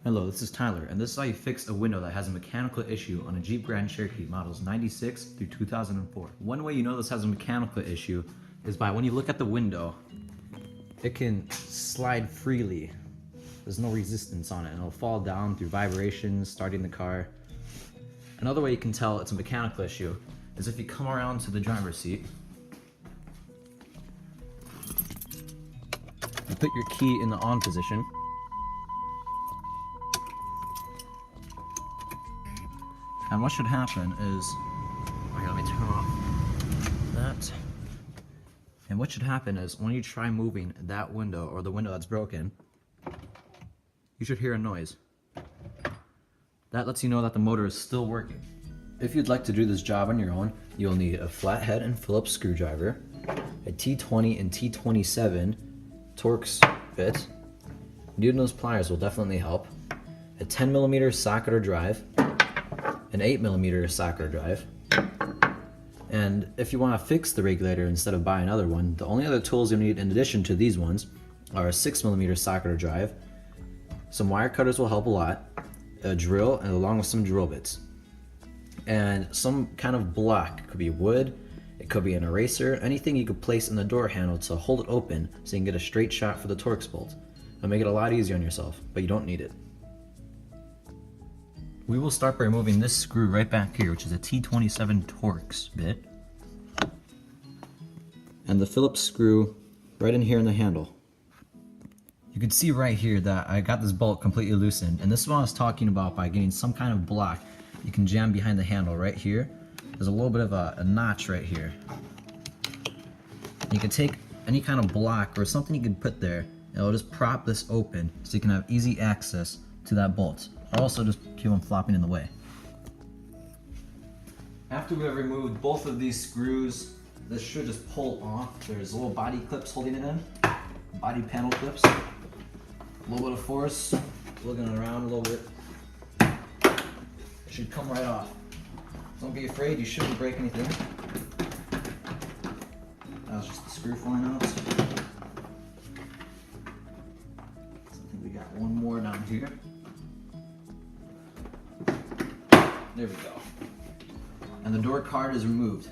Hello, this is Tyler, and this is how you fix a window that has a mechanical issue on a Jeep Grand Cherokee models 96 through 2004. One way you know this has a mechanical issue is by when you look at the window, it can slide freely. There's no resistance on it, and it'll fall down through vibrations, starting the car. Another way you can tell it's a mechanical issue is if you come around to the driver's seat, you put your key in the on position, and what should happen is, okay, let me turn off that. And what should happen is when you try moving that window or the window that's broken, you should hear a noise. That lets you know that the motor is still working. If you'd like to do this job on your own, you'll need a flathead and Phillips screwdriver, a T20 and T27 Torx bit. Needing those pliers will definitely help. A 10mm socket or drive, an 8mm socket or drive. And if you want to fix the regulator instead of buy another one, the only other tools you need in addition to these ones are a 6mm socket or drive. Some wire cutters will help a lot, a drill, and along with some drill bits. And some kind of block. It could be wood, it could be an eraser, anything you could place in the door handle to hold it open so you can get a straight shot for the Torx bolt. It'll make it a lot easier on yourself, but you don't need it. We will start by removing this screw right back here, which is a T27 Torx bit. And the Phillips screw right in here in the handle. You can see right here that I got this bolt completely loosened, and this is what I was talking about by getting some kind of block you can jam behind the handle right here. There's a little bit of a notch right here. And you can take any kind of block or something you can put there, and it'll just prop this open so you can have easy access to that bolt. Also just keep them flopping in the way. After we have removed both of these screws, this should just pull off. There's little body clips holding it in, body panel clips. A little bit of force, looking around a little bit. It should come right off. Don't be afraid, you shouldn't break anything. That was just the screw flying out. So I think we got one more down here. There we go. And the door card is removed.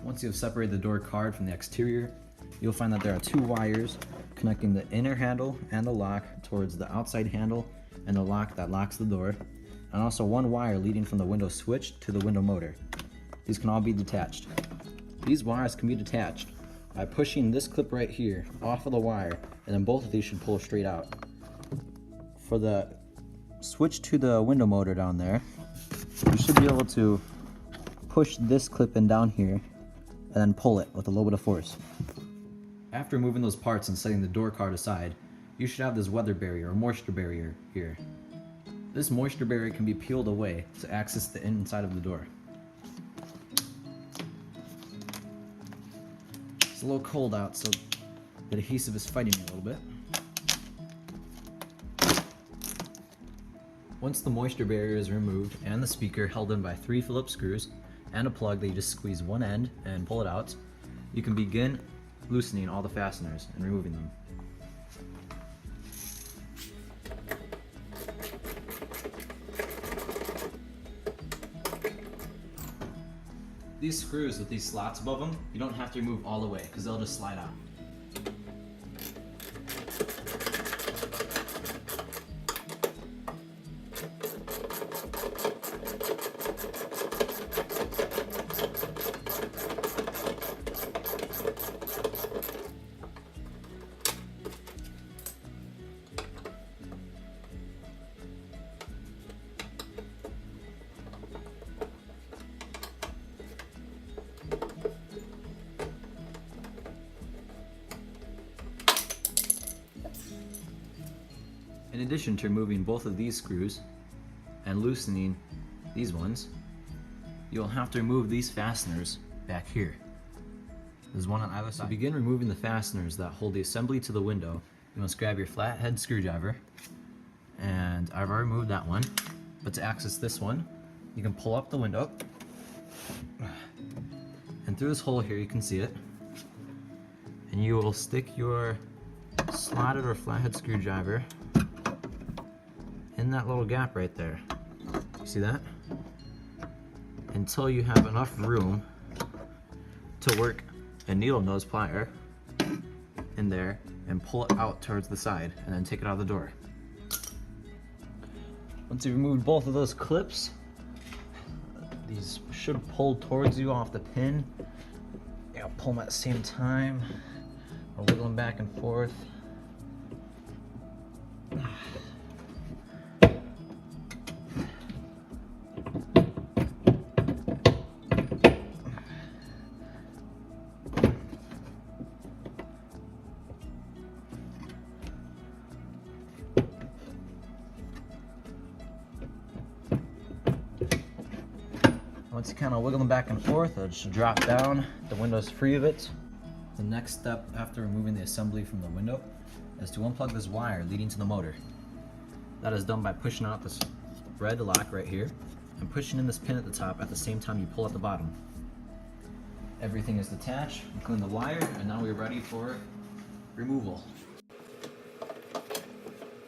Once you have separated the door card from the exterior, you'll find that there are two wires connecting the inner handle and the lock towards the outside handle and the lock that locks the door, and also one wire leading from the window switch to the window motor. These can all be detached. These wires can be detached by pushing this clip right here off of the wire, and then both of these should pull straight out. For the switch to the window motor down there, you should be able to push this clip in down here and then pull it with a little bit of force. After removing those parts and setting the door card aside, you should have this weather barrier or moisture barrier here. This moisture barrier can be peeled away to access the inside of the door. It's a little cold out, so the adhesive is fighting me a little bit. Once the moisture barrier is removed and the speaker held in by 3 Phillips screws and a plug that you just squeeze one end and pull it out, you can begin loosening all the fasteners and removing them. These screws with these slots above them, you don't have to remove all the way because they'll just slide out. In addition to removing both of these screws and loosening these ones, you'll have to remove these fasteners back here. There's one on either side. To begin removing the fasteners that hold the assembly to the window, you must grab your flathead screwdriver, and I've already removed that one, but to access this one, you can pull up the window, and through this hole here you can see it, and you will stick your slotted or flathead screwdriver in that little gap right there. See that? Until you have enough room to work a needle nose plier in there and pull it out towards the side and then take it out of the door. Once you've removed both of those clips, these should pull towards you off the pin. You gotta pull them at the same time, or wiggle them back and forth. Once you kind of wiggle them back and forth, it'll just drop down. The window's free of it. The next step after removing the assembly from the window is to unplug this wire leading to the motor. That is done by pushing out this red lock right here and pushing in this pin at the top at the same time you pull at the bottom. Everything is detached, including the wire, and now we're ready for removal.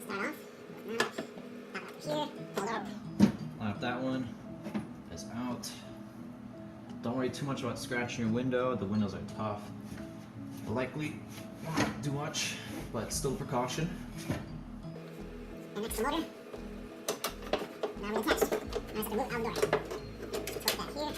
Line up that one. Out. Don't worry too much about scratching your window. The windows are tough. Likely won't do much, but still precaution. And next the motor. Now we attach. Now it's going to move out the door. Put that here.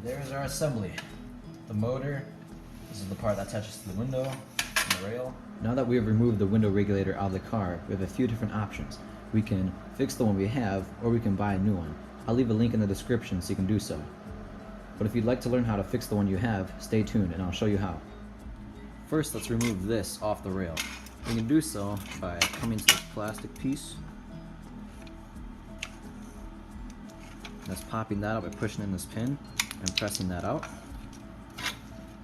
There's our assembly. The motor, this is the part that attaches to the window and the rail. Now that we have removed the window regulator out of the car, we have a few different options. We can fix the one we have, or we can buy a new one. I'll leave a link in the description so you can do so. But if you'd like to learn how to fix the one you have, stay tuned and I'll show you how. First, let's remove this off the rail. We can do so by coming to this plastic piece. That's popping that out by pushing in this pin and pressing that out.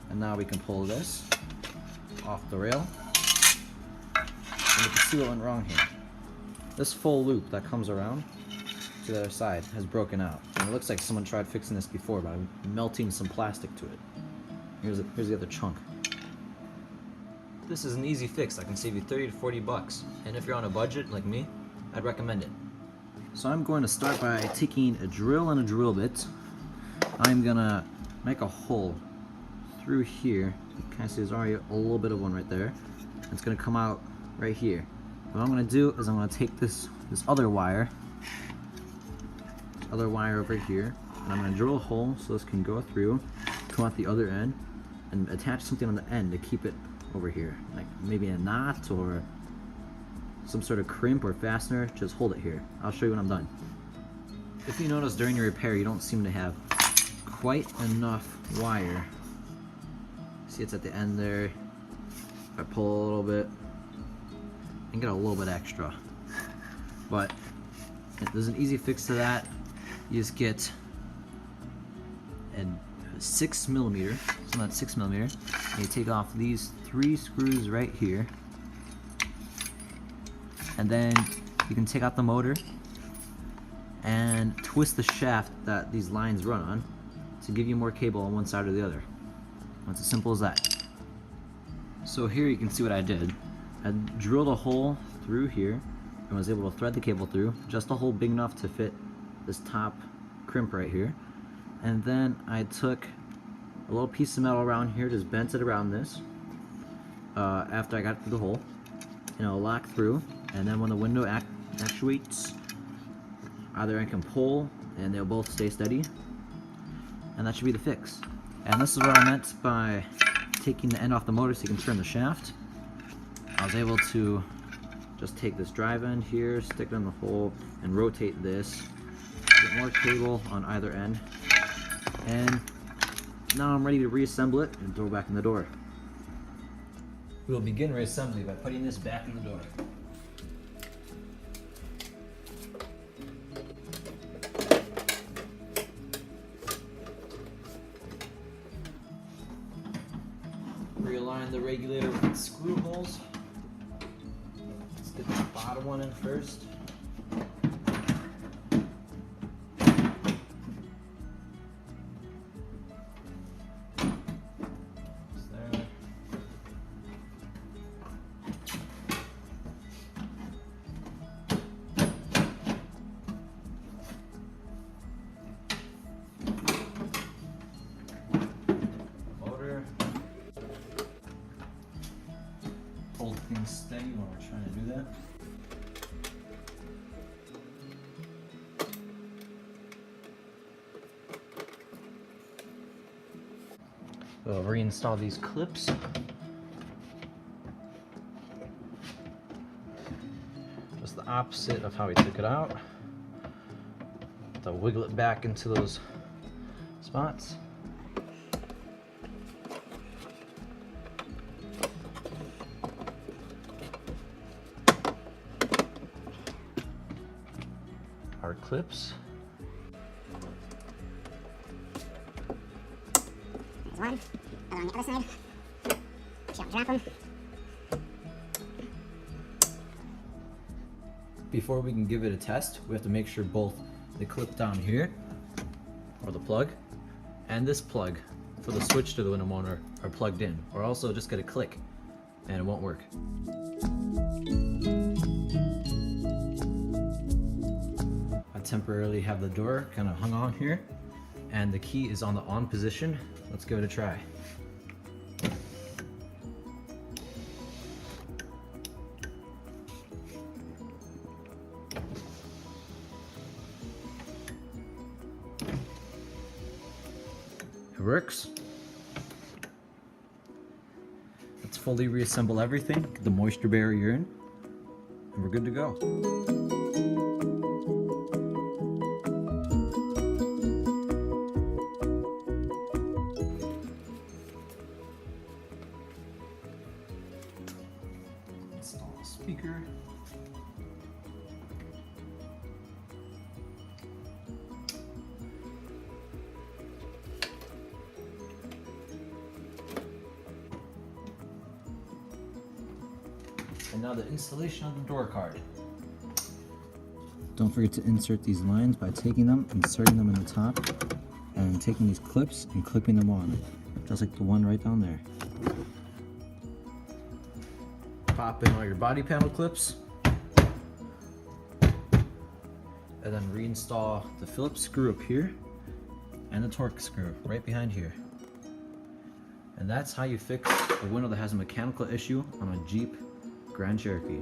And now we can pull this off the rail. And you can see what went wrong here. This full loop that comes around to the other side has broken out. And it looks like someone tried fixing this before by melting some plastic to it. Here's the other chunk. This is an easy fix that can save you 30 to 40 bucks. And if you're on a budget like me, I'd recommend it. So I'm going to start by taking a drill and a drill bit. I'm gonna make a hole through here. You can see there's already a little bit of one right there. It's gonna come out right here. What I'm gonna do is I'm gonna take this other wire over here, and I'm gonna drill a hole so this can go through, come out the other end, and attach something on the end to keep it over here, like maybe a knot or some sort of crimp or fastener. Just hold it here. I'll show you when I'm done. If you notice during your repair you don't seem to have quite enough wire. See, it's at the end there. If I pull a little bit and get a little bit extra, but there's an easy fix to that. You just get a 6mm, so not 6mm, and you take off these 3 screws right here, and then you can take out the motor and twist the shaft that these lines run on to give you more cable on one side or the other. It's as simple as that. So here you can see what I did. I drilled a hole through here and was able to thread the cable through, just a hole big enough to fit this top crimp right here. And then I took a little piece of metal around here, just bent it around this after I got it through the hole, and it'll lock through. And then when the window actuates, either I can pull and they'll both stay steady, and that should be the fix. And this is what I meant by taking the end off the motor so you can turn the shaft. I was able to just take this drive end here, stick it in the hole, and rotate this, get more cable on either end, and now I'm ready to reassemble it and throw it back in the door. We will begin reassembly by putting this back in the door. realign the regulator with its screw holes. Let's get the bottom one in first. Hold things steady when we're trying to do that. We'll reinstall these clips. Just the opposite of how we took it out. To wiggle it back into those spots. Our clips. There's one. Other on the other side. Don't drop them. Before we can give it a test, we have to make sure both the clip down here, or the plug, and this plug for the switch to the window monitor are plugged in, or else it'll just get a click and it won't work. I temporarily have the door kind of hung on here, and the key is on the on position. Let's give it a try. It works. Let's fully reassemble everything, get the moisture barrier in, and we're good to go. Install a speaker. And now the installation of the door card. Don't forget to insert these lines by taking them, inserting them in the top, and taking these clips and clipping them on, just like the one right down there. Pop in all your body panel clips, and then reinstall the Phillips screw up here, and the Torque screw right behind here. And that's how you fix a window that has a mechanical issue on a Jeep Grand Cherokee.